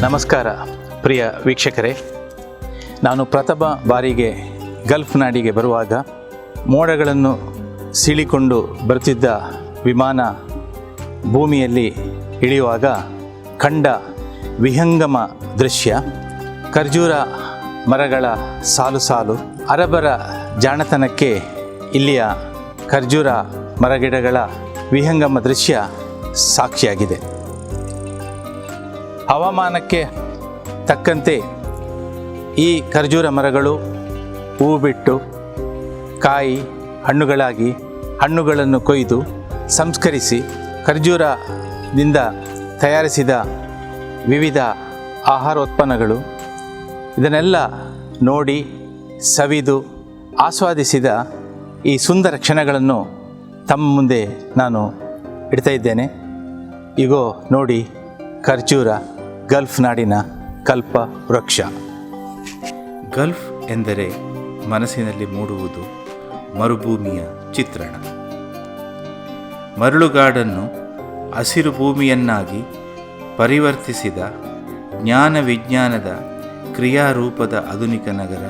ನಮಸ್ಕಾರ ಪ್ರಿಯ ವೀಕ್ಷಕರೇ, ನಾನು ಪ್ರಥಮ ಬಾರಿಗೆ ಗಲ್ಫ್ ನಾಡಿಗೆ ಬರುವಾಗ ಮೋಡಗಳನ್ನು ಸೀಳಿಕೊಂಡು ಬರುತ್ತಿದ್ದ ವಿಮಾನ ಭೂಮಿಯಲ್ಲಿ ಇಳಿಯುವಾಗ ಕಂಡ ವಿಹಂಗಮ ದೃಶ್ಯ, ಖರ್ಜೂರ ಮರಗಳ ಸಾಲು ಸಾಲು. ಅರಬರ ಜಾಣತನಕ್ಕೆ ಇಲ್ಲಿಯ ಖರ್ಜೂರ ಮರಗಿಡಗಳ ವಿಹಂಗಮ ದೃಶ್ಯ ಸಾಕ್ಷಿಯಾಗಿದೆ. ಹವಾಮಾನಕ್ಕೆ ತಕ್ಕಂತೆ ಈ ಖರ್ಜೂರ ಮರಗಳು ಹೂವು ಬಿಟ್ಟು ಕಾಯಿ ಹಣ್ಣುಗಳಾಗಿ ಹಣ್ಣುಗಳನ್ನು ಕೊಯ್ದು ಸಂಸ್ಕರಿಸಿ ಖರ್ಜೂರದಿಂದ ತಯಾರಿಸಿದ ವಿವಿಧ ಆಹಾರೋತ್ಪನ್ನಗಳು, ಇದನ್ನೆಲ್ಲ ನೋಡಿ ಸವಿದು ಆಸ್ವಾದಿಸಿದ ಈ ಸುಂದರ ಕ್ಷಣಗಳನ್ನು ತಮ್ಮ ಮುಂದೆ ನಾನು ಇಡ್ತಾ ಇದ್ದೇನೆ. ಈಗೋ ನೋಡಿ, ಖರ್ಜೂರ ಗಲ್ಫ್ ನಾಡಿನ ಕಲ್ಪ ವೃಕ್ಷ. ಗಲ್ಫ್ ಎಂದರೆ ಮನಸ್ಸಿನಲ್ಲಿ ಮೂಡುವುದು ಮರುಭೂಮಿಯ ಚಿತ್ರಣ. ಮರಳುಗಾಡನ್ನು ಹಸಿರು ಭೂಮಿಯನ್ನಾಗಿ ಪರಿವರ್ತಿಸಿದ ಜ್ಞಾನ ವಿಜ್ಞಾನದ ಕ್ರಿಯಾರೂಪದ ಆಧುನಿಕ ನಗರ,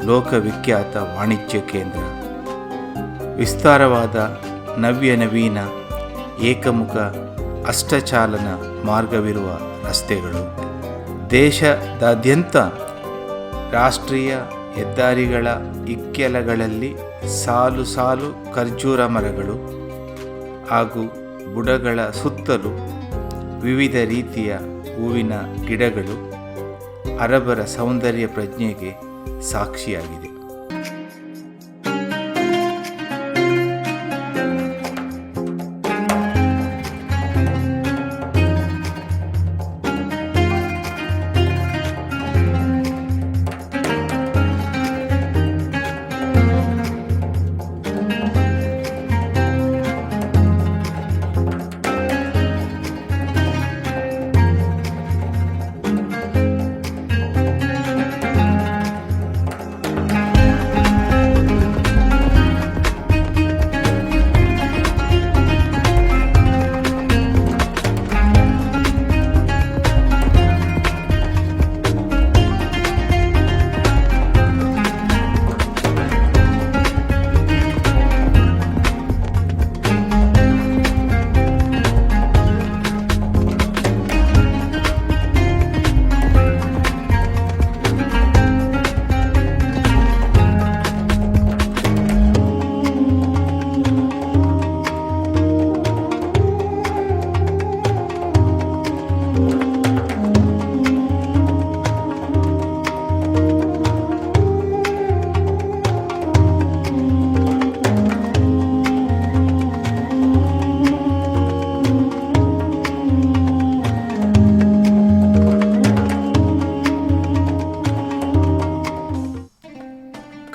ಲೋಕವಿಖ್ಯಾತ ವಾಣಿಜ್ಯ ಕೇಂದ್ರ, ವಿಸ್ತಾರವಾದ ನವ್ಯ ನವೀನ ಏಕಮುಖ ಅಷ್ಟಚಾಲನ ಮಾರ್ಗವಿರುವ ರಸ್ತೆಗಳು, ದೇಶದಾದ್ಯಂತ ರಾಷ್ಟ್ರೀಯ ಹೆದ್ದಾರಿಗಳ ಇಕ್ಕೆಲಗಳಲ್ಲಿ ಸಾಲು ಸಾಲು ಖರ್ಜೂರ ಮರಗಳು ಹಾಗೂ ಬುಡಗಳ ಸುತ್ತಲೂ ವಿವಿಧ ರೀತಿಯ ಹೂವಿನ ಗಿಡಗಳು ಅರಬರ ಸೌಂದರ್ಯ ಪ್ರಜ್ಞೆಗೆ ಸಾಕ್ಷಿಯಾಗಿದೆ.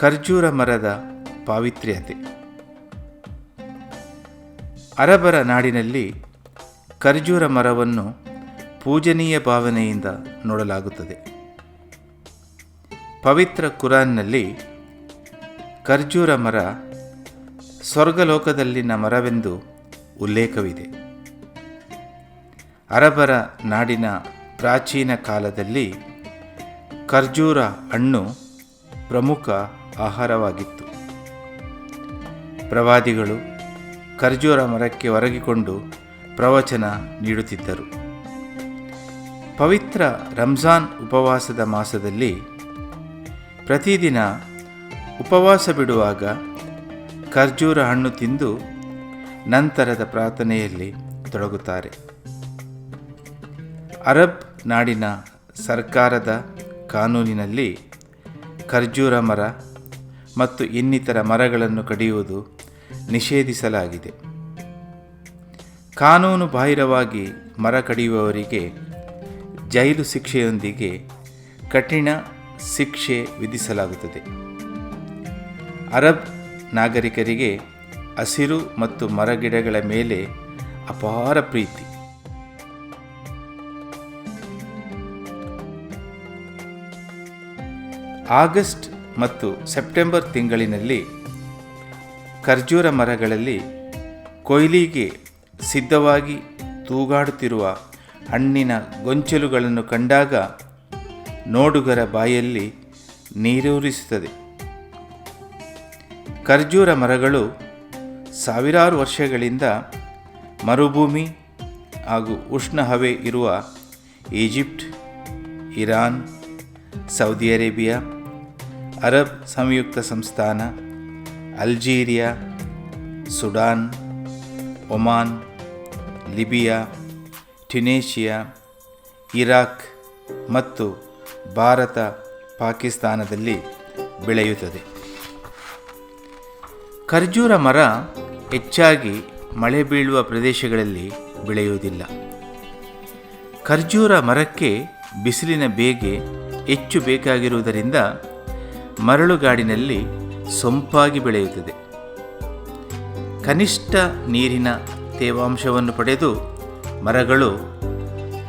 ಖರ್ಜೂರ ಮರದ ಪಾವಿತ್ರ್ಯತೆ. ಅರಬರ ನಾಡಿನಲ್ಲಿ ಖರ್ಜೂರ ಮರವನ್ನು ಪೂಜನೀಯ ಭಾವನೆಯಿಂದ ನೋಡಲಾಗುತ್ತದೆ. ಪವಿತ್ರ ಕುರಾನ್ನಲ್ಲಿ ಖರ್ಜೂರ ಮರ ಸ್ವರ್ಗಲೋಕದಲ್ಲಿನ ಮರವೆಂದು ಉಲ್ಲೇಖವಿದೆ. ಅರಬರ ನಾಡಿನ ಪ್ರಾಚೀನ ಕಾಲದಲ್ಲಿ ಖರ್ಜೂರ ಹಣ್ಣು ಪ್ರಮುಖ ಆಹಾರವಾಗಿತ್ತು. ಪ್ರವಾದಿಗಳು ಖರ್ಜೂರ ಮರಕ್ಕೆ ಒರಗಿಕೊಂಡು ಪ್ರವಚನ ನೀಡುತ್ತಿದ್ದರು. ಪವಿತ್ರ ರಂಜಾನ್ ಉಪವಾಸದ ಮಾಸದಲ್ಲಿ ಪ್ರತಿದಿನ ಉಪವಾಸ ಬಿಡುವಾಗ ಖರ್ಜೂರ ಹಣ್ಣು ತಿಂದು ನಂತರದ ಪ್ರಾರ್ಥನೆಯಲ್ಲಿ ತೊಡಗುತ್ತಾರೆ. ಅರಬ್ ನಾಡಿನ ಸರ್ಕಾರದ ಕಾನೂನಿನಲ್ಲಿ ಖರ್ಜೂರ ಮರ ಮತ್ತು ಇನ್ನಿತರ ಮರಗಳನ್ನು ಕಡಿಯುವುದು ನಿಷೇಧಿಸಲಾಗಿದೆ. ಕಾನೂನು ಬಾಹಿರವಾಗಿ ಮರ ಕಡಿಯುವವರಿಗೆ ಜೈಲು ಶಿಕ್ಷೆಯೊಂದಿಗೆ ಕಠಿಣ ಶಿಕ್ಷೆ ವಿಧಿಸಲಾಗುತ್ತದೆ. ಅರಬ್ ನಾಗರಿಕರಿಗೆ ಹಸಿರು ಮತ್ತು ಮರಗಿಡಗಳ ಮೇಲೆ ಅಪಾರ ಪ್ರೀತಿ. ಆಗಸ್ಟ್ ಮತ್ತು ಸೆಪ್ಟೆಂಬರ್ ತಿಂಗಳಿನಲ್ಲಿ ಖರ್ಜೂರ ಮರಗಳಲ್ಲಿ ಕೊಯ್ಲಿಗೆ ಸಿದ್ಧವಾಗಿ ತೂಗಾಡುತ್ತಿರುವ ಹಣ್ಣಿನ ಗೊಂಚಲುಗಳನ್ನು ಕಂಡಾಗ ನೋಡುಗರ ಬಾಯಲ್ಲಿ ನೀರೂರಿಸುತ್ತದೆ. ಖರ್ಜೂರ ಮರಗಳು ಸಾವಿರಾರು ವರ್ಷಗಳಿಂದ ಮರುಭೂಮಿ ಹಾಗೂ ಉಷ್ಣ ಹವೆ ಇರುವ Egypt, Iran, Saudi Arabia, Arab ಸಂಯುಕ್ತ ಸಂಸ್ಥಾನ, Algeria, Sudan, Oman, Libya, Tunisia, Iraq ಮತ್ತು ಭಾರತ, ಪಾಕಿಸ್ತಾನದಲ್ಲಿ ಬೆಳೆಯುತ್ತದೆ. ಖರ್ಜೂರ ಮರ ಹೆಚ್ಚಾಗಿ ಮಳೆ ಬೀಳುವ ಪ್ರದೇಶಗಳಲ್ಲಿ ಬೆಳೆಯುವುದಿಲ್ಲ. ಖರ್ಜೂರ ಮರಕ್ಕೆ ಬಿಸಿಲಿನ ಬೇಗೆ ಹೆಚ್ಚು ಬೇಕಾಗಿರುವುದರಿಂದ ಮರಳುಗಾಡಿನಲ್ಲಿ ಸೊಂಪಾಗಿ ಬೆಳೆಯುತ್ತದೆ. ಕನಿಷ್ಠ ನೀರಿನ ತೇವಾಂಶವನ್ನು ಪಡೆದು ಮರಗಳು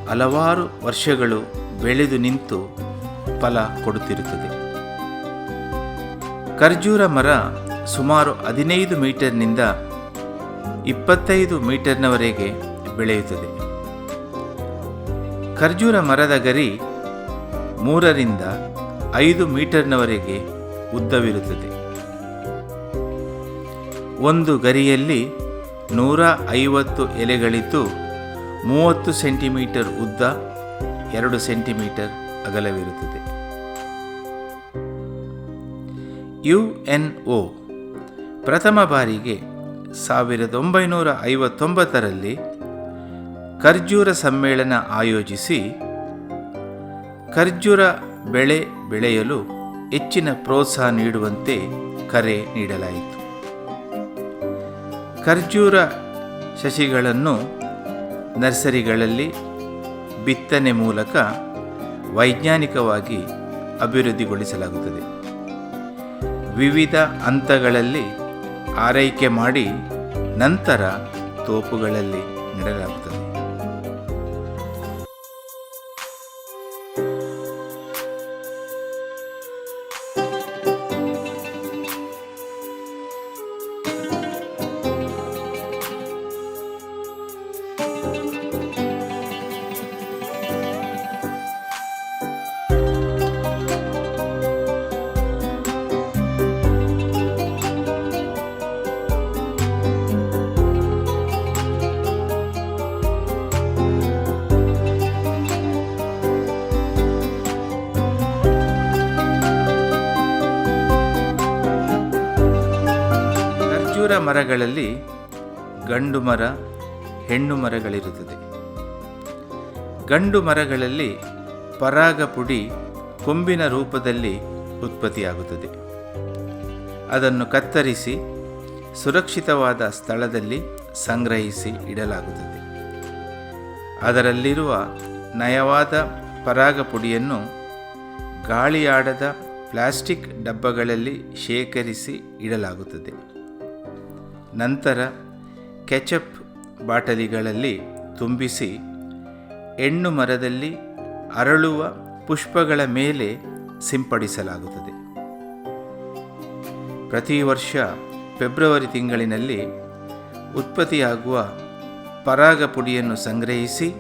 ಹಲವಾರು ವರ್ಷಗಳು ಬೆಳೆದು ನಿಂತು ಫಲ ಕೊಡುತ್ತಿರುತ್ತದೆ. ಖರ್ಜೂರ ಮರ ಸುಮಾರು 15 ಮೀಟರ್ನಿಂದ 25 ಮೀಟರ್ನವರೆಗೆ ಬೆಳೆಯುತ್ತದೆ. ಖರ್ಜೂರ ಮರದ ಗರಿ 3 ರಿಂದ 5 ಮೀಟರ್ನವರೆಗೆ ಉದ್ದವಿರುತ್ತದೆ. ಒಂದು ಗರಿಯಲ್ಲಿ 150 ಎಲೆಗಳಿದ್ದು 30 ಸೆಂಟಿಮೀಟರ್ ಉದ್ದ, 2 ಸೆಂಟಿಮೀಟರ್ ಅಗಲವಿರುತ್ತದೆ. ಯುಎನ್ಒ ಪ್ರಥಮ ಬಾರಿಗೆ 1959ರಲ್ಲಿ ಖರ್ಜೂರ ಸಮ್ಮೇಳನ ಆಯೋಜಿಸಿ ಖರ್ಜೂರ ಬೆಳೆ ಬೆಳೆಯಲು ಹೆಚ್ಚಿನ ಪ್ರೋತ್ಸಾಹ ನೀಡುವಂತೆ ಕರೆ ನೀಡಲಾಯಿತು. ಖರ್ಜೂರ ಸಸಿಗಳನ್ನು ನರ್ಸರಿಗಳಲ್ಲಿ ಬಿತ್ತನೆ ಮೂಲಕ ವೈಜ್ಞಾನಿಕವಾಗಿ ಅಭಿವೃದ್ಧಿಗೊಳಿಸಲಾಗುತ್ತದೆ. ವಿವಿಧ ಹಂತಗಳಲ್ಲಿ ಆರೈಕೆ ಮಾಡಿ ನಂತರ ತೋಪುಗಳಲ್ಲಿ ನೆಡಲಾಗುತ್ತದೆ. ಖರ್ಜೂರ ಮರಗಳಲ್ಲಿ ಗಂಡು ಮರ, ಹೆಣ್ಣು ಮರಗಳಿರುತ್ತದೆ. ಗಂಡು ಮರಗಳಲ್ಲಿ ಪರಾಗ ಪುಡಿ ಕೊಂಬಿನ ರೂಪದಲ್ಲಿ ಉತ್ಪತ್ತಿಯಾಗುತ್ತದೆ. ಅದನ್ನು ಕತ್ತರಿಸಿ ಸುರಕ್ಷಿತವಾದ ಸ್ಥಳದಲ್ಲಿ ಸಂಗ್ರಹಿಸಿ ಇಡಲಾಗುತ್ತದೆ. ಅದರಲ್ಲಿರುವ ನಯವಾದ ಪರಾಗ ಪುಡಿಯನ್ನು ಗಾಳಿಯಾಡದ ಪ್ಲಾಸ್ಟಿಕ್ ಡಬ್ಬಗಳಲ್ಲಿ ಶೇಖರಿಸಿ ಇಡಲಾಗುತ್ತದೆ. ನಂತರ ಕೆಚಪ್ ಬಾಟಲಿಗಳಲ್ಲಿ ತುಂಬಿಸಿ ಹೆಣ್ಣು ಮರದಲ್ಲಿ ಅರಳುವ ಪುಷ್ಪಗಳ ಮೇಲೆ ಸಿಂಪಡಿಸಲಾಗುತ್ತದೆ. ಪ್ರತಿ ವರ್ಷ ಫೆಬ್ರವರಿ ತಿಂಗಳಿನಲ್ಲಿ ಉತ್ಪತ್ತಿಯಾಗುವ ಪರಾಗ ಪುಡಿಯನ್ನು ಸಂಗ್ರಹಿಸಿ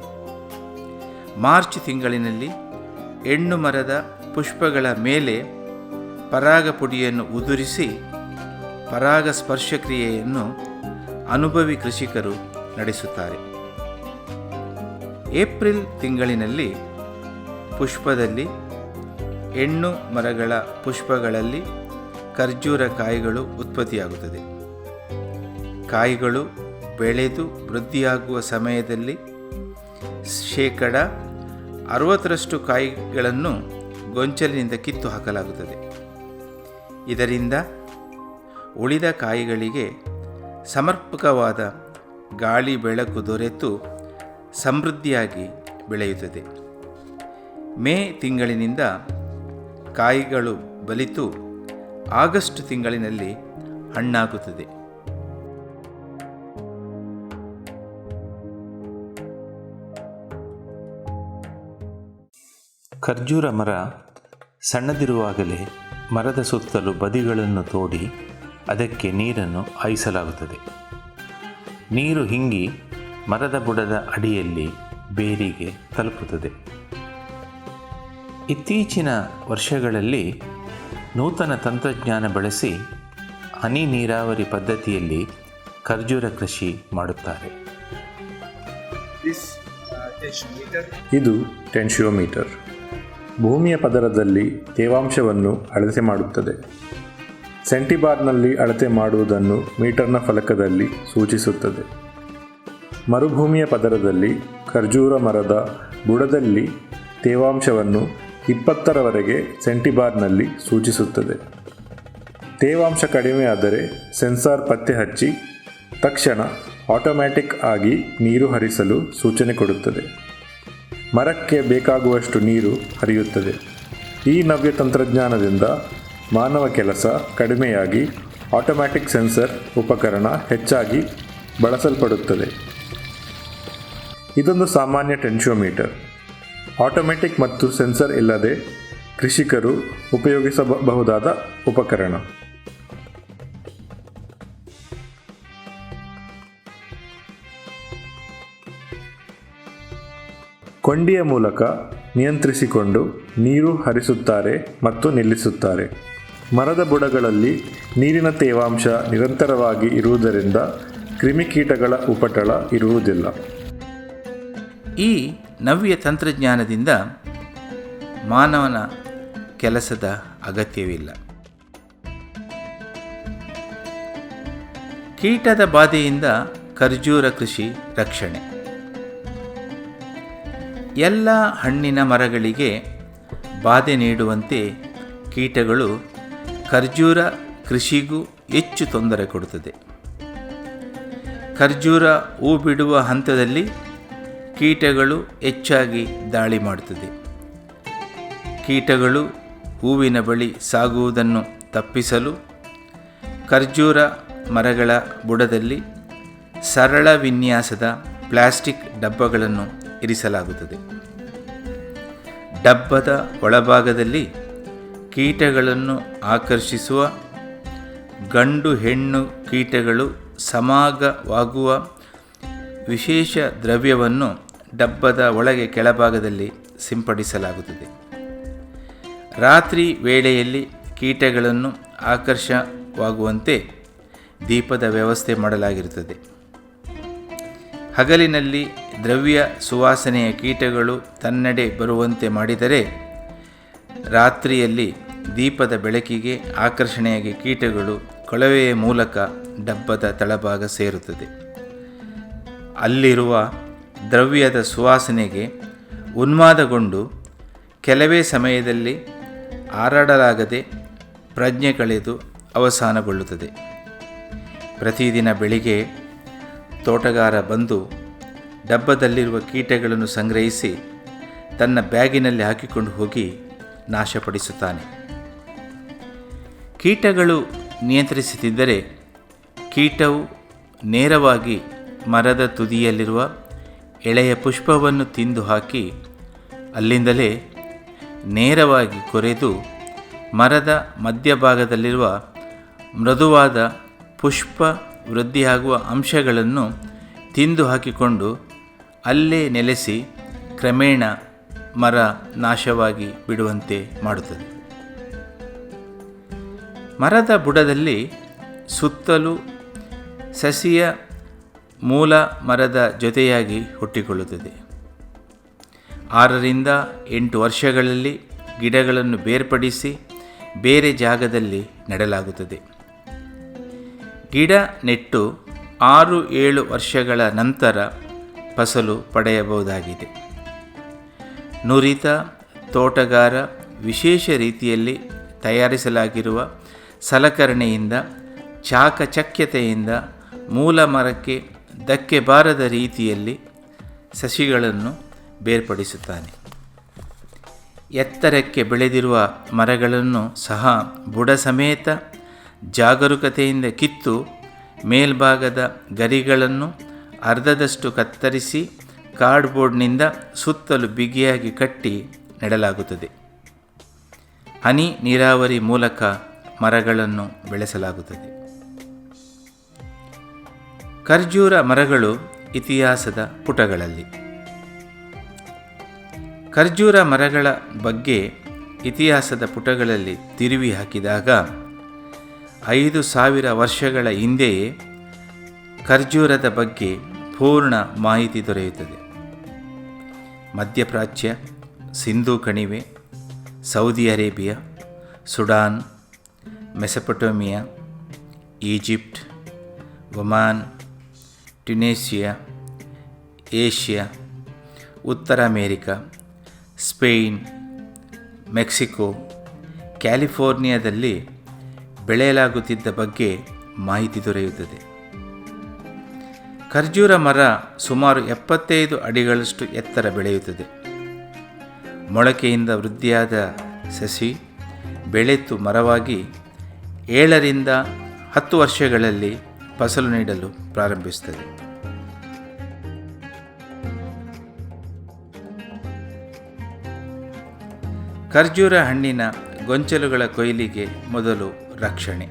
ಮಾರ್ಚ್ ತಿಂಗಳಿನಲ್ಲಿ ಹೆಣ್ಣು ಮರದ ಪುಷ್ಪಗಳ ಮೇಲೆ ಪರಾಗ ಪುಡಿಯನ್ನು ಉದುರಿಸಿ ಪರಾಗ ಸ್ಪರ್ಶ ಕ್ರಿಯೆಯನ್ನು ಅನುಭವಿ ಕೃಷಿಕರು ನಡೆಸುತ್ತಾರೆ. ಏಪ್ರಿಲ್ ತಿಂಗಳಿನಲ್ಲಿ ಪುಷ್ಪದಲ್ಲಿ ಹೆಣ್ಣು ಮರಗಳ ಪುಷ್ಪಗಳಲ್ಲಿ ಖರ್ಜೂರ ಕಾಯಿಗಳು ಉತ್ಪತ್ತಿಯಾಗುತ್ತದೆ. ಕಾಯಿಗಳು ಬೆಳೆದು ವೃದ್ಧಿಯಾಗುವ ಸಮಯದಲ್ಲಿ 60% ಕಾಯಿಗಳನ್ನು ಗೊಂಚಲಿನಿಂದ ಕಿತ್ತು ಹಾಕಲಾಗುತ್ತದೆ. ಇದರಿಂದ ಉಳಿದ ಕಾಯಿಗಳಿಗೆ ಸಮರ್ಪಕವಾದ ಗಾಳಿ ಬೆಳಕು ದೊರೆತು ಸಮೃದ್ಧಿಯಾಗಿ ಬೆಳೆಯುತ್ತದೆ. ಮೇ ತಿಂಗಳಿನಿಂದ ಕಾಯಿಗಳು ಬಲಿತು ಆಗಸ್ಟ್ ತಿಂಗಳಿನಲ್ಲಿ ಹಣ್ಣಾಗುತ್ತದೆ. ಖರ್ಜೂರ ಮರ ಸಣ್ಣದಿರುವಾಗಲೇ ಮರದ ಸುತ್ತಲೂ ಬದಿಗಳನ್ನು ತೋಡಿ ಅದಕ್ಕೆ ನೀರನ್ನು ಹಾಯಿಸಲಾಗುತ್ತದೆ. ನೀರು ಹಿಂಗಿ ಮರದ ಬುಡದ ಅಡಿಯಲ್ಲಿ ಬೇರಿಗೆ ತಲುಪುತ್ತದೆ. ಇತ್ತೀಚಿನ ವರ್ಷಗಳಲ್ಲಿ ನೂತನ ತಂತ್ರಜ್ಞಾನ ಬಳಸಿ ಹನಿ ನೀರಾವರಿ ಪದ್ಧತಿಯಲ್ಲಿ ಖರ್ಜೂರ ಕೃಷಿ ಮಾಡುತ್ತಾರೆ. ಇದು ಟೆನ್ಶಿಯೋಮೀಟರ್. ಭೂಮಿಯ ಪದರದಲ್ಲಿ ತೇವಾಂಶವನ್ನು ಅಳತೆ ಮಾಡುತ್ತದೆ. ಸೆಂಟಿಬಾರ್ನಲ್ಲಿ ಅಳತೆ ಮಾಡುವುದನ್ನು ಮೀಟರ್ನ ಫಲಕದಲ್ಲಿ ಸೂಚಿಸುತ್ತದೆ. ಮರುಭೂಮಿಯ ಪದರದಲ್ಲಿ ಖರ್ಜೂರ ಮರದ ಬುಡದಲ್ಲಿ ತೇವಾಂಶವನ್ನು 20ರವರೆಗೆ ಸೆಂಟಿಬಾರ್ನಲ್ಲಿ ಸೂಚಿಸುತ್ತದೆ. ತೇವಾಂಶ ಕಡಿಮೆಯಾದರೆ ಸೆನ್ಸಾರ್ ಪತ್ತೆ ಹಚ್ಚಿ ತಕ್ಷಣ ಆಟೋಮ್ಯಾಟಿಕ್ ಆಗಿ ನೀರು ಹರಿಸಲು ಸೂಚನೆ ಕೊಡುತ್ತದೆ. ಮರಕ್ಕೆ ಬೇಕಾಗುವಷ್ಟು ನೀರು ಹರಿಯುತ್ತದೆ. ಈ ನವ್ಯ ತಂತ್ರಜ್ಞಾನದಿಂದ ಮಾನವ ಕೆಲಸ ಕಡಿಮೆಯಾಗಿ ಆಟೋಮ್ಯಾಟಿಕ್ ಸೆನ್ಸರ್ ಉಪಕರಣ ಹೆಚ್ಚಾಗಿ ಬಳಸಲ್ಪಡುತ್ತದೆ. ಇದೊಂದು ಸಾಮಾನ್ಯ ಟೆನ್ಶಿಯೋಮೀಟರ್. ಆಟೋಮ್ಯಾಟಿಕ್ ಮತ್ತು ಸೆನ್ಸರ್ ಇಲ್ಲದೆ ಕೃಷಿಕರು ಉಪಯೋಗಿಸಬಹುದಾದ ಉಪಕರಣ. ಕೊಂಡಿಯ ಮೂಲಕ ನಿಯಂತ್ರಿಸಿಕೊಂಡು ನೀರು ಹರಿಸುತ್ತಾರೆ ಮತ್ತು ನಿಲ್ಲಿಸುತ್ತಾರೆ. ಮರದ ಬುಡಗಳಲ್ಲಿ ನೀರಿನ ತೇವಾಂಶ ನಿರಂತರವಾಗಿ ಇರುವುದರಿಂದ ಕ್ರಿಮಿಕೀಟಗಳ ಉಪಟಳ ಇರುವುದಿಲ್ಲ. ಈ ನವ್ಯ ತಂತ್ರಜ್ಞಾನದಿಂದ ಮಾನವನ ಕೆಲಸದ ಅಗತ್ಯವಿಲ್ಲ. ಕೀಟದ ಬಾಧೆಯಿಂದ ಖರ್ಜೂರ ಕೃಷಿ ರಕ್ಷಣೆ. ಎಲ್ಲ ಹಣ್ಣಿನ ಮರಗಳಿಗೆ ಬಾಧೆ ನೀಡುವಂತೆ ಕೀಟಗಳು ಖರ್ಜೂರ ಕೃಷಿಗೂ ಹೆಚ್ಚು ತೊಂದರೆ ಕೊಡುತ್ತದೆ. ಖರ್ಜೂರ ಹೂ ಬಿಡುವ ಹಂತದಲ್ಲಿ ಕೀಟಗಳು ಹೆಚ್ಚಾಗಿ ದಾಳಿ ಮಾಡುತ್ತದೆ. ಕೀಟಗಳು ಹೂವಿನ ಬಳಿ ಸಾಗುವುದನ್ನು ತಪ್ಪಿಸಲು ಖರ್ಜೂರ ಮರಗಳ ಬುಡದಲ್ಲಿ ಸರಳ ವಿನ್ಯಾಸದ ಪ್ಲಾಸ್ಟಿಕ್ ಡಬ್ಬಗಳನ್ನು ಇರಿಸಲಾಗುತ್ತದೆ. ಡಬ್ಬದ ಒಳಭಾಗದಲ್ಲಿ ಕೀಟಗಳನ್ನು ಆಕರ್ಷಿಸುವ ಗಂಡು ಹೆಣ್ಣು ಕೀಟಗಳು ಸಮಾಗವಾಗುವ ವಿಶೇಷ ದ್ರವ್ಯವನ್ನು ಡಬ್ಬದ ಒಳಗೆ ಕೆಳಭಾಗದಲ್ಲಿ ಸಿಂಪಡಿಸಲಾಗುತ್ತದೆ. ರಾತ್ರಿ ವೇಳೆಯಲ್ಲಿ ಕೀಟಗಳನ್ನು ಆಕರ್ಷವಾಗುವಂತೆ ದೀಪದ ವ್ಯವಸ್ಥೆ ಮಾಡಲಾಗಿರುತ್ತದೆ. ಹಗಲಿನಲ್ಲಿ ದ್ರವ್ಯ ಸುವಾಸನೆಯ ಕೀಟಗಳು ತನ್ನೆಡೆ ಬರುವಂತೆ ಮಾಡಿದರೆ, ರಾತ್ರಿಯಲ್ಲಿ ದೀಪದ ಬೆಳಕಿಗೆ ಆಕರ್ಷಣೆಯಾಗಿ ಕೀಟಗಳು ಕೊಳವೆಯ ಮೂಲಕ ಡಬ್ಬದ ತಳಭಾಗ ಸೇರುತ್ತದೆ. ಅಲ್ಲಿರುವ ದ್ರವ್ಯದ ಸುವಾಸನೆಗೆ ಉನ್ಮಾದಗೊಂಡು ಕೆಲವೇ ಸಮಯದಲ್ಲಿ ಹಾರಾಡಲಾಗದೆ ಪ್ರಜ್ಞೆ ಕಳೆದು ಅವಸಾನಗೊಳ್ಳುತ್ತದೆ. ಪ್ರತಿದಿನ ಬೆಳಿಗ್ಗೆ ತೋಟಗಾರ ಬಂದು ಡಬ್ಬದಲ್ಲಿರುವ ಕೀಟಗಳನ್ನು ಸಂಗ್ರಹಿಸಿ ತನ್ನ ಬ್ಯಾಗಿನಲ್ಲಿ ಹಾಕಿಕೊಂಡು ಹೋಗಿ ನಾಶಪಡಿಸುತ್ತಾನೆ. ಕೀಟಗಳು ನಿಯಂತ್ರಿಸುತ್ತಿದ್ದರೆ ಕೀಟವು ನೇರವಾಗಿ ಮರದ ತುದಿಯಲ್ಲಿರುವ ಎಳೆಯ ಪುಷ್ಪವನ್ನು ತಿಂದು ಹಾಕಿ ಅಲ್ಲಿಂದಲೇ ನೇರವಾಗಿ ಕೊರೆದು ಮರದ ಮಧ್ಯಭಾಗದಲ್ಲಿರುವ ಮೃದುವಾದ ಪುಷ್ಪ ವೃದ್ಧಿಯಾಗುವ ಅಂಶಗಳನ್ನು ತಿಂದು ಹಾಕಿಕೊಂಡು ಅಲ್ಲೇ ನೆಲೆಸಿ ಕ್ರಮೇಣ ಮರ ನಾಶವಾಗಿ ಬಿಡುವಂತೆ ಮಾಡುತ್ತದೆ. ಮರದ ಬುಡದಲ್ಲಿ ಸುತ್ತಲೂ ಸಸಿಯ ಮೂಲ ಮರದ ಜೊತೆಯಾಗಿ ಹುಟ್ಟಿಕೊಳ್ಳುತ್ತದೆ. 6ರಿಂದ 8 ವರ್ಷಗಳಲ್ಲಿ ಗಿಡಗಳನ್ನು ಬೇರ್ಪಡಿಸಿ ಬೇರೆ ಜಾಗದಲ್ಲಿ ನೆಡಲಾಗುತ್ತದೆ. ಗಿಡ ನೆಟ್ಟು 6-7 ವರ್ಷಗಳ ನಂತರ ಫಸಲು ಪಡೆಯಬಹುದಾಗಿದೆ. ನುರಿತ ತೋಟಗಾರ ವಿಶೇಷ ರೀತಿಯಲ್ಲಿ ತಯಾರಿಸಲಾಗಿರುವ ಸಲಕರಣೆಯಿಂದ ಚಾಕಚಕ್ಯತೆಯಿಂದ ಮೂಲ ಮರಕ್ಕೆ ಧಕ್ಕೆ ಬಾರದ ರೀತಿಯಲ್ಲಿ ಸಸಿಗಳನ್ನು ಬೇರ್ಪಡಿಸುತ್ತಾನೆ. ಎತ್ತರಕ್ಕೆ ಬೆಳೆದಿರುವ ಮರಗಳನ್ನು ಸಹ ಬುಡ ಸಮೇತ ಜಾಗರೂಕತೆಯಿಂದ ಕಿತ್ತು ಮೇಲ್ಭಾಗದ ಗರಿಗಳನ್ನು ಅರ್ಧದಷ್ಟು ಕತ್ತರಿಸಿ ಕಾರ್ಡ್ಬೋರ್ಡ್ನಿಂದ ಸುತ್ತಲೂ ಬಿಗಿಯಾಗಿ ಕಟ್ಟಿ ನೆಡಲಾಗುತ್ತದೆ. ಹನಿ ನೀರಾವರಿ ಮೂಲಕ ಮರಗಳನ್ನು ಬೆಳೆಸಲಾಗುತ್ತದೆ. ಖರ್ಜೂರ ಮರಗಳು ಇತಿಹಾಸದ ಪುಟಗಳಲ್ಲಿ. ಖರ್ಜೂರ ಮರಗಳ ಬಗ್ಗೆ ಇತಿಹಾಸದ ಪುಟಗಳಲ್ಲಿ ತಿರುವಿ ಹಾಕಿದಾಗ 5,000 ವರ್ಷಗಳ ಹಿಂದೆಯೇ ಖರ್ಜೂರದ ಬಗ್ಗೆ ಪೂರ್ಣ ಮಾಹಿತಿ ದೊರೆಯುತ್ತದೆ. ಮಧ್ಯಪ್ರಾಚ್ಯ, ಸಿಂಧೂ ಕಣಿವೆ, Saudi Arabia, Sudan, Mesopotamia, Egypt, Oman, Tunisia, Asia, ಉತ್ತರ ಅಮೇರಿಕಾ, ಸ್ಪೇನ್, ಮೆಕ್ಸಿಕೋ, ಕ್ಯಾಲಿಫೋರ್ನಿಯಾದಲ್ಲಿ ಬೆಳೆಯಲಾಗುತ್ತಿದ್ದ ಬಗ್ಗೆ ಮಾಹಿತಿ ದೊರೆಯುತ್ತದೆ. ಖರ್ಜೂರ ಮರ ಸುಮಾರು 75 ಅಡಿಗಳಷ್ಟು ಎತ್ತರ ಬೆಳೆಯುತ್ತದೆ. ಮೊಳಕೆಯಿಂದ ವೃದ್ಧಿಯಾದ ಸಸಿ ಬೆಳೆತು ಮರವಾಗಿ 7 ರಿಂದ 10 ವರ್ಷಗಳಲ್ಲಿ ಫಸಲು ನೀಡಲು ಪ್ರಾರಂಭಿಸುತ್ತದೆ. ಖರ್ಜೂರ ಹಣ್ಣಿನ ಗೊಂಚಲುಗಳ ಕೊಯ್ಲಿಗೆ ಮೊದಲು ರಕ್ಷಣೆ.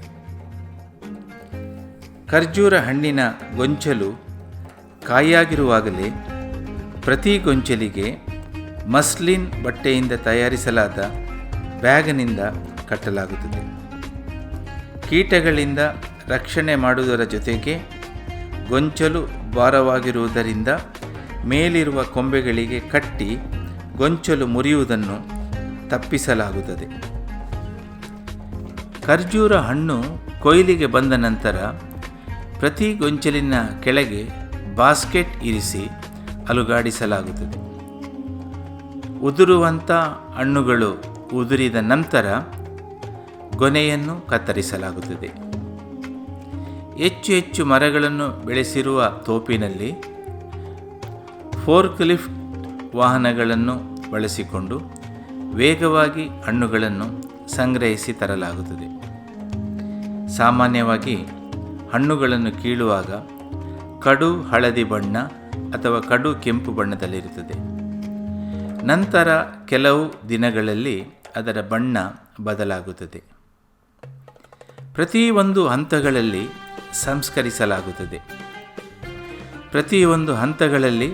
ಖರ್ಜೂರ ಹಣ್ಣಿನ ಗೊಂಚಲು ಕಾಯಾಗಿರುವಾಗಲೇ ಪ್ರತಿ ಗೊಂಚಲಿಗೆ ಮಸ್ಲಿನ್ ಬಟ್ಟೆಯಿಂದ ತಯಾರಿಸಲಾದ ಬ್ಯಾಗ್ನಿಂದ ಕಟ್ಟಲಾಗುತ್ತದೆ. ಕೀಟಗಳಿಂದ ರಕ್ಷಣೆ ಮಾಡುವುದರ ಜೊತೆಗೆ ಗೊಂಚಲು ಭಾರವಾಗಿರುವುದರಿಂದ ಮೇಲಿರುವ ಕೊಂಬೆಗಳಿಗೆ ಕಟ್ಟಿ ಗೊಂಚಲು ಮುರಿಯುವುದನ್ನು ತಪ್ಪಿಸಲಾಗುತ್ತದೆ. ಖರ್ಜೂರ ಹಣ್ಣು ಕೊಯ್ಲಿಗೆ ಬಂದ ನಂತರ ಪ್ರತಿ ಗೊಂಚಲಿನ ಕೆಳಗೆ ಬಾಸ್ಕೆಟ್ ಇರಿಸಿ ಅಲುಗಾಡಿಸಲಾಗುತ್ತದೆ. ಉದುರುವಂಥ ಹಣ್ಣುಗಳು ಉದುರಿದ ನಂತರ ಗೊನೆಯನ್ನು ಕತ್ತರಿಸಲಾಗುತ್ತದೆ. ಹೆಚ್ಚು ಮರಗಳನ್ನು ಬೆಳೆಸಿರುವ ತೋಪಿನಲ್ಲಿ ಫೋರ್ಕ್ಲಿಫ್ಟ್ ವಾಹನಗಳನ್ನು ಬಳಸಿಕೊಂಡು ವೇಗವಾಗಿ ಹಣ್ಣುಗಳನ್ನು ಸಂಗ್ರಹಿಸಿ ತರಲಾಗುತ್ತದೆ. ಸಾಮಾನ್ಯವಾಗಿ ಹಣ್ಣುಗಳನ್ನು ಕೀಳುವಾಗ ಕಡು ಹಳದಿ ಬಣ್ಣ ಅಥವಾ ಕಡು ಕೆಂಪು ಬಣ್ಣದಲ್ಲಿರುತ್ತದೆ. ನಂತರ ಕೆಲವು ದಿನಗಳಲ್ಲಿ ಅದರ ಬಣ್ಣ ಬದಲಾಗುತ್ತದೆ. ಪ್ರತಿಯೊಂದು ಹಂತಗಳಲ್ಲಿ ಸಂಸ್ಕರಿಸಲಾಗುತ್ತದೆ. ಪ್ರತಿಯೊಂದು ಹಂತಗಳಲ್ಲಿ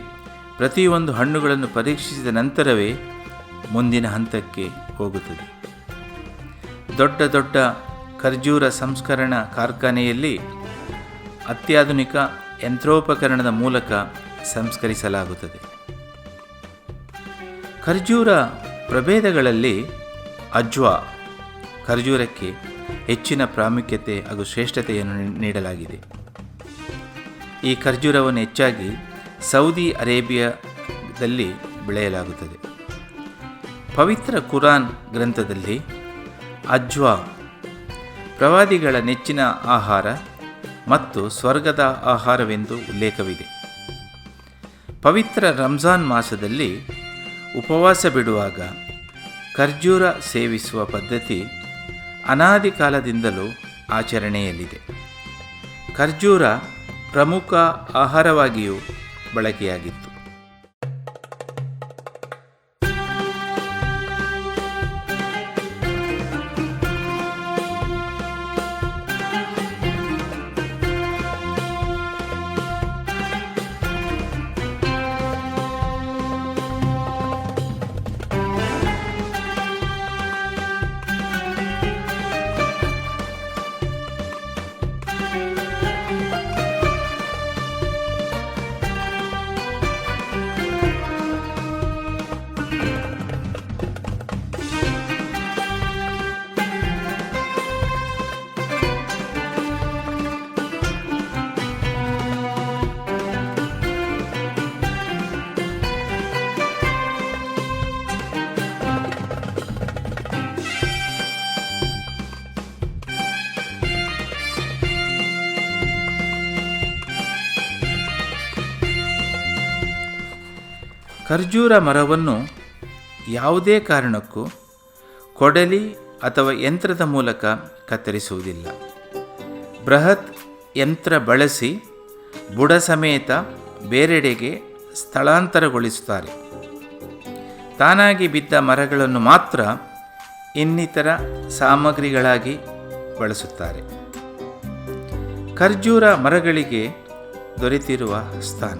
ಪ್ರತಿಯೊಂದು ಹಣ್ಣುಗಳನ್ನು ಪರೀಕ್ಷಿಸಿದ ನಂತರವೇ ಮುಂದಿನ ಹಂತಕ್ಕೆ ಹೋಗುತ್ತದೆ. ದೊಡ್ಡ ಖರ್ಜೂರ ಸಂಸ್ಕರಣಾ ಕಾರ್ಖಾನೆಯಲ್ಲಿ ಅತ್ಯಾಧುನಿಕ ಯಂತ್ರೋಪಕರಣದ ಮೂಲಕ ಸಂಸ್ಕರಿಸಲಾಗುತ್ತದೆ. ಖರ್ಜೂರ ಪ್ರಭೇದಗಳಲ್ಲಿ ಅಜ್ವಾ ಖರ್ಜೂರಕ್ಕೆ ಹೆಚ್ಚಿನ ಪ್ರಾಮುಖ್ಯತೆ ಹಾಗೂ ಶ್ರೇಷ್ಠತೆಯನ್ನು ನೀಡಲಾಗಿದೆ. ಈ ಖರ್ಜೂರವನ್ನು ಹೆಚ್ಚಾಗಿ ಸೌದಿ ಅರೇಬಿಯಾದಲ್ಲಿ ಬೆಳೆಯಲಾಗುತ್ತದೆ. ಪವಿತ್ರ ಕುರಾನ್ ಗ್ರಂಥದಲ್ಲಿ ಅಜ್ವಾ ಪ್ರವಾದಿಗಳ ನೆಚ್ಚಿನ ಆಹಾರ ಮತ್ತು ಸ್ವರ್ಗದ ಆಹಾರವೆಂದು ಉಲ್ಲೇಖವಿದೆ. ಪವಿತ್ರ ರಂಜಾನ್ ಮಾಸದಲ್ಲಿ ಉಪವಾಸ ಬಿಡುವಾಗ ಖರ್ಜೂರ ಸೇವಿಸುವ ಪದ್ಧತಿ ಅನಾದಿ ಕಾಲದಿಂದಲೂ ಆಚರಣೆಯಲ್ಲಿದೆ. ಖರ್ಜೂರ ಪ್ರಮುಖ ಆಹಾರವಾಗಿಯೂ ಬಳಕೆಯಾಗಿತ್ತು. ಖರ್ಜೂರ ಮರವನ್ನು ಯಾವುದೇ ಕಾರಣಕ್ಕೂ ಕೊಡಲಿ ಅಥವಾ ಯಂತ್ರದ ಮೂಲಕ ಕತ್ತರಿಸುವುದಿಲ್ಲ. ಬೃಹತ್ ಯಂತ್ರ ಬಳಸಿ ಬುಡ ಸಮೇತ ಬೇರೆಡೆಗೆ ಸ್ಥಳಾಂತರಗೊಳಿಸುತ್ತಾರೆ. ತಾನಾಗಿ ಬಿದ್ದ ಮರಗಳನ್ನು ಮಾತ್ರ ಇನ್ನಿತರ ಸಾಮಗ್ರಿಗಳಾಗಿ ಬಳಸುತ್ತಾರೆ. ಖರ್ಜೂರ ಮರಗಳಿಗೆ ದೊರೆತಿರುವ ಸ್ಥಾನ.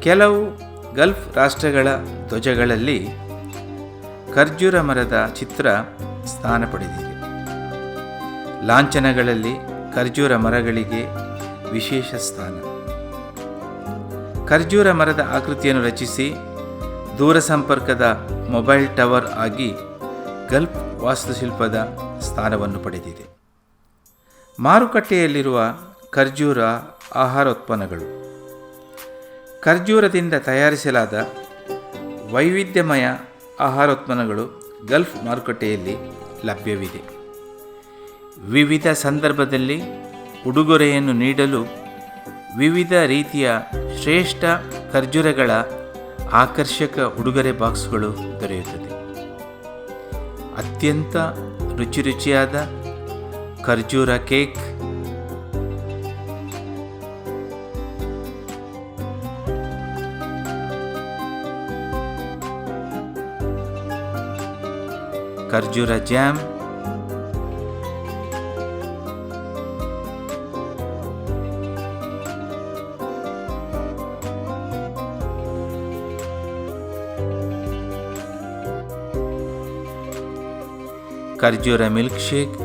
ಕೆಲವು ಗಲ್ಫ್ ರಾಷ್ಟ್ರಗಳ ಧ್ವಜಗಳಲ್ಲಿ ಖರ್ಜೂರ ಮರದ ಚಿತ್ರ ಸ್ಥಾನ ಪಡೆದಿದೆ. ಲಾಂಛನಗಳಲ್ಲಿ ಖರ್ಜೂರ ಮರಗಳಿಗೆ ವಿಶೇಷ ಸ್ಥಾನ. ಖರ್ಜೂರ ಮರದ ಆಕೃತಿಯನ್ನು ರಚಿಸಿ ದೂರಸಂಪರ್ಕದ ಮೊಬೈಲ್ ಟವರ್ ಆಗಿ ಗಲ್ಫ್ ವಾಸ್ತುಶಿಲ್ಪದ ಸ್ಥಾನವನ್ನು ಪಡೆದಿದೆ. ಮಾರುಕಟ್ಟೆಯಲ್ಲಿರುವ ಖರ್ಜೂರ ಆಹಾರೋತ್ಪನ್ನಗಳು. ಖರ್ಜೂರದಿಂದ ತಯಾರಿಸಲಾದ ವೈವಿಧ್ಯಮಯ ಆಹಾರೋತ್ಪನ್ನಗಳು ಗಲ್ಫ್ ಮಾರುಕಟ್ಟೆಯಲ್ಲಿ ಲಭ್ಯವಿದೆ. ವಿವಿಧ ಸಂದರ್ಭದಲ್ಲಿ ಉಡುಗೊರೆಯನ್ನು ನೀಡಲು ವಿವಿಧ ರೀತಿಯ ಶ್ರೇಷ್ಠ ಖರ್ಜೂರಗಳ ಆಕರ್ಷಕ ಉಡುಗೊರೆ ಬಾಕ್ಸ್ಗಳು ದೊರೆಯುತ್ತದೆ. ಅತ್ಯಂತ ರುಚಿಯಾದ ಖರ್ಜೂರ ಕೇಕ್, ಖರ್ಜೂರ ಜಾಮ್, ಖರ್ಜೂರ ಮಿಲ್ಕ್ ಶೇಕ್,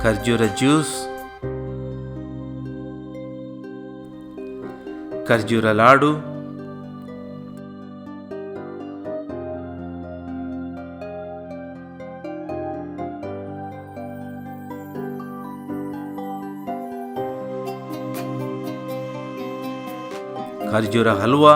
ಖರ್ಜೂರ ಜ್ಯೂಸ್, ಖರ್ಜೂರ ಲಾಡು, ಖರ್ಜೂರ ಹಲ್ವಾ,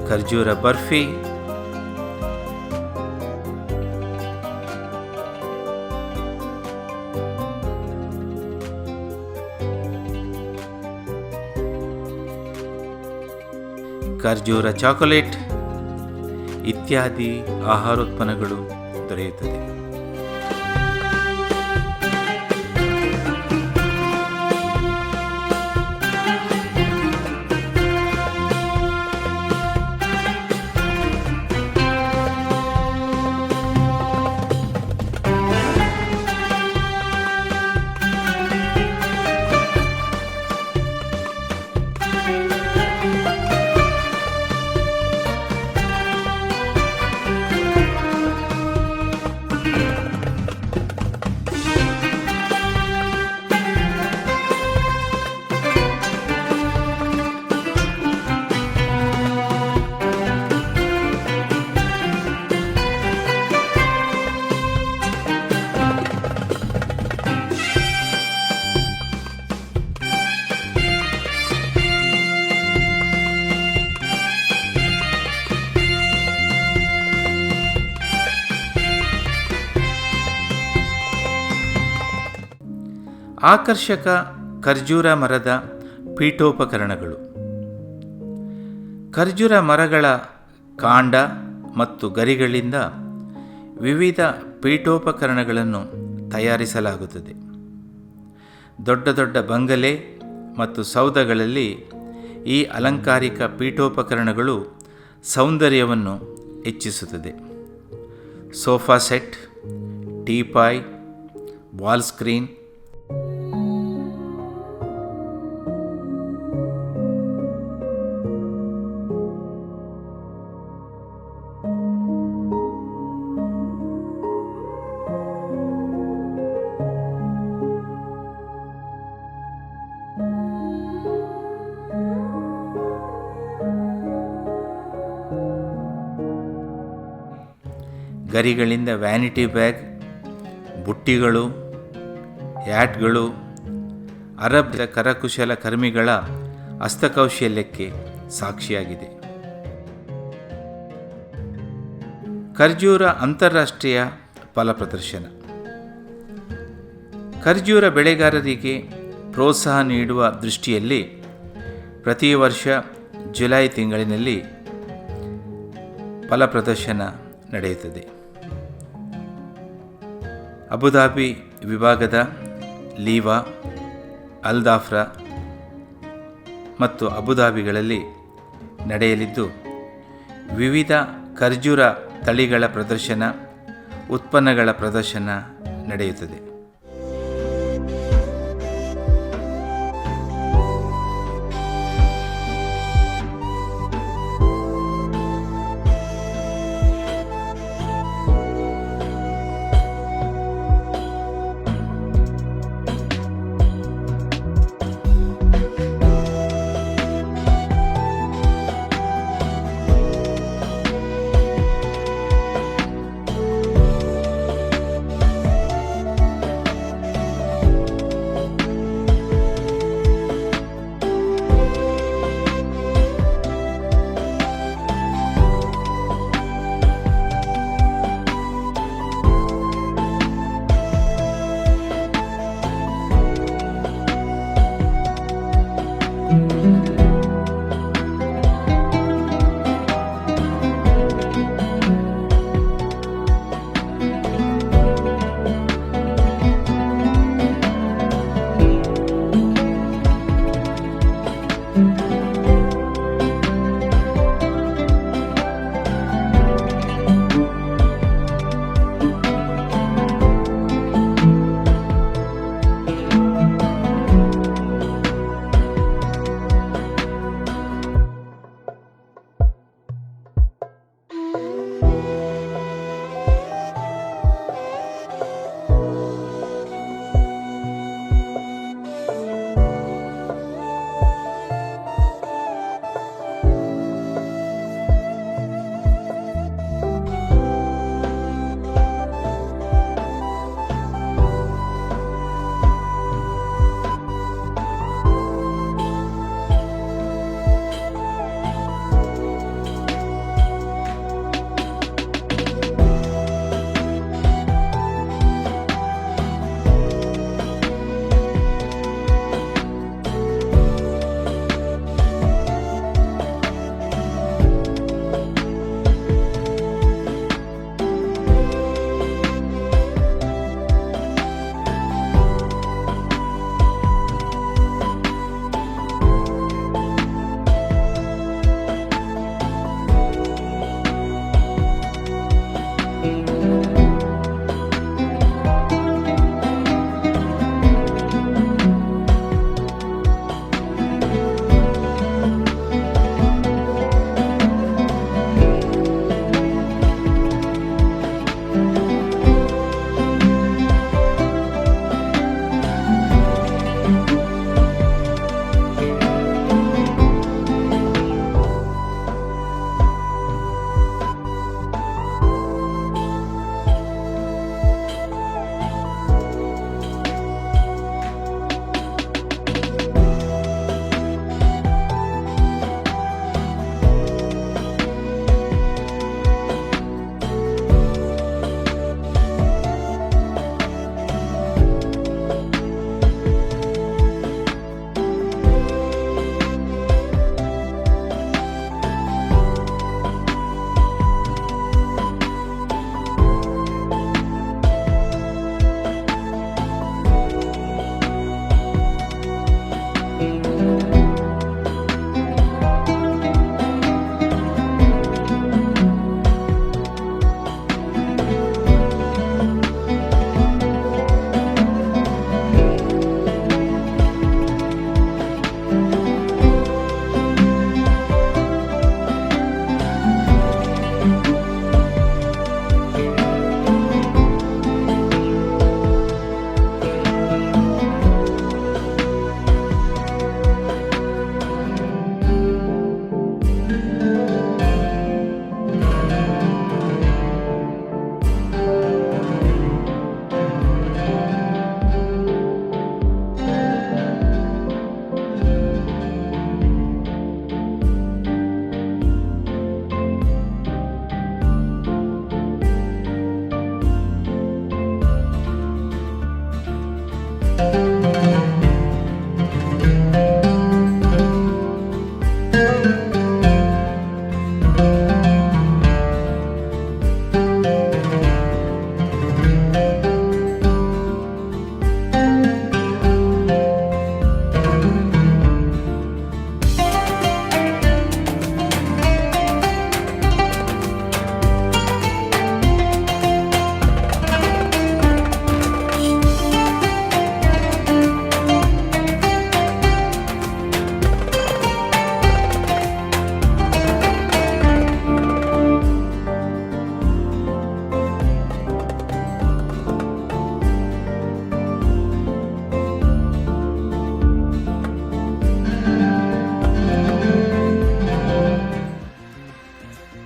ಖರ್ಜೂರ ಬರ್ಫಿ, ಖರ್ಜೂರ ಚಾಕೊಲೇಟ್ ಇತ್ಯಾದಿ ಆಹಾರೋತ್ಪನ್ನಗಳು ದೊರೆಯುತ್ತದೆ. ಆಕರ್ಷಕ ಖರ್ಜೂರ ಮರದ ಪೀಠೋಪಕರಣಗಳು. ಖರ್ಜೂರ ಮರಗಳ ಕಾಂಡ ಮತ್ತು ಗರಿಗಳಿಂದ ವಿವಿಧ ಪೀಠೋಪಕರಣಗಳನ್ನು ತಯಾರಿಸಲಾಗುತ್ತದೆ. ದೊಡ್ಡ ದೊಡ್ಡ ಬಂಗಲೆ ಮತ್ತು ಸೌಧಗಳಲ್ಲಿ ಈ ಅಲಂಕಾರಿಕ ಪೀಠೋಪಕರಣಗಳು ಸೌಂದರ್ಯವನ್ನು ಹೆಚ್ಚಿಸುತ್ತದೆ. Sofa set, teapoy, wall screen, ಗರಿಗಳಿಂದ ವ್ಯಾನಿಟಿ ಬ್ಯಾಗ್, ಬುಟ್ಟಿಗಳು, ಹ್ಯಾಟ್ಗಳು ಅರಬ್ ಕರಕುಶಲ ಕರ್ಮಿಗಳ ಹಸ್ತಕೌಶಲ್ಯಕ್ಕೆ ಸಾಕ್ಷಿಯಾಗಿದೆ. ಖರ್ಜೂರ ಅಂತಾರಾಷ್ಟ್ರೀಯ ಫಲ ಪ್ರದರ್ಶನ. ಖರ್ಜೂರ ಬೆಳೆಗಾರರಿಗೆ ಪ್ರೋತ್ಸಾಹ ನೀಡುವ ದೃಷ್ಟಿಯಲ್ಲಿ ಪ್ರತಿ ವರ್ಷ ಜುಲೈ ತಿಂಗಳಿನಲ್ಲಿ ಫಲ ಪ್ರದರ್ಶನ ನಡೆಯುತ್ತದೆ. ಅಬುಧಾಬಿ ವಿಭಾಗದ ಲೀವಾ, ಅಲ್ದಾಫ್ರಾ ಮತ್ತು ಅಬುಧಾಬಿಗಳಲ್ಲಿ ನಡೆಯಲಿದ್ದು ವಿವಿಧ ಖರ್ಜೂರ ತಳಿಗಳ ಪ್ರದರ್ಶನ, ಉತ್ಪನ್ನಗಳ ಪ್ರದರ್ಶನ ನಡೆಯುತ್ತದೆ.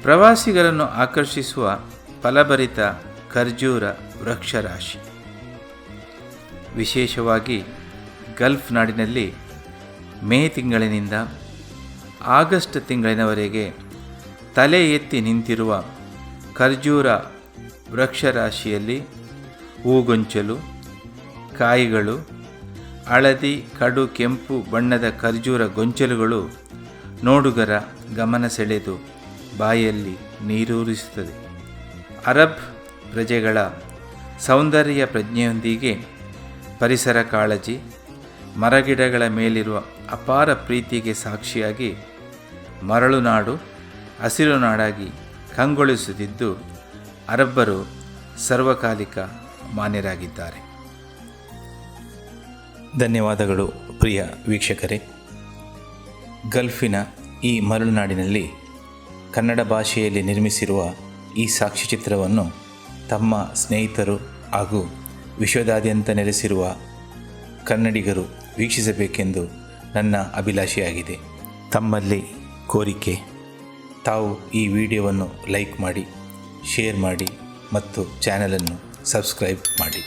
ಪ್ರವಾಸಿಗರನ್ನು ಆಕರ್ಷಿಸುವ ಫಲಭರಿತ ಖರ್ಜೂರ ವೃಕ್ಷರಾಶಿ. ವಿಶೇಷವಾಗಿ ಗಲ್ಫ್ ನಾಡಿನಲ್ಲಿ ಮೇ ತಿಂಗಳಿನಿಂದ ಆಗಸ್ಟ್ ತಿಂಗಳಿನವರೆಗೆ ತಲೆ ಎತ್ತಿ ನಿಂತಿರುವ ಖರ್ಜೂರ ವೃಕ್ಷರಾಶಿಯಲ್ಲಿ ಹೂಗೊಂಚಲು, ಕಾಯಿಗಳು, ಹಳದಿ, ಕಡು ಕೆಂಪು ಬಣ್ಣದ ಖರ್ಜೂರ ಗೊಂಚಲುಗಳು ನೋಡುಗರ ಗಮನ ಸೆಳೆದು ಬಾಯಲ್ಲಿ ನೀರೂರಿಸುತ್ತದೆ. ಅರಬ್ ಪ್ರಜೆಗಳ ಸೌಂದರ್ಯ ಪ್ರಜ್ಞೆಯೊಂದಿಗೆ ಪರಿಸರ ಕಾಳಜಿ, ಮರಗಿಡಗಳ ಮೇಲಿರುವ ಅಪಾರ ಪ್ರೀತಿಗೆ ಸಾಕ್ಷಿಯಾಗಿ ಮರಳುನಾಡು ಹಸಿರು ನಾಡಾಗಿ ಕಂಗೊಳಿಸುತ್ತಿದ್ದು ಅರಬ್ಬರು ಸರ್ವಕಾಲಿಕ ಮಾನ್ಯರಾಗಿದ್ದಾರೆ. ಧನ್ಯವಾದಗಳು ಪ್ರಿಯ ವೀಕ್ಷಕರೇ. ಗಲ್ಫಿನ ಈ ಮರಳುನಾಡಿನಲ್ಲಿ ಕನ್ನಡ ಭಾಷೆಯಲ್ಲಿ ನಿರ್ಮಿಸಿರುವ ಈ ಸಾಕ್ಷ್ಯಚಿತ್ರವನ್ನು ತಮ್ಮ ಸ್ನೇಹಿತರು ಹಾಗೂ ವಿಶ್ವದಾದ್ಯಂತ ನೆಲೆಸಿರುವ ಕನ್ನಡಿಗರು ವೀಕ್ಷಿಸಬೇಕೆಂದು ನನ್ನ ಅಭಿಲಾಷೆಯಾಗಿದೆ. ತಮ್ಮಲ್ಲಿ ಕೋರಿಕೆ, ತಾವು ಈ ವಿಡಿಯೋವನ್ನು ಲೈಕ್ ಮಾಡಿ, ಶೇರ್ ಮಾಡಿ ಮತ್ತು ಚಾನಲನ್ನು ಸಬ್ಸ್ಕ್ರೈಬ್ ಮಾಡಿ.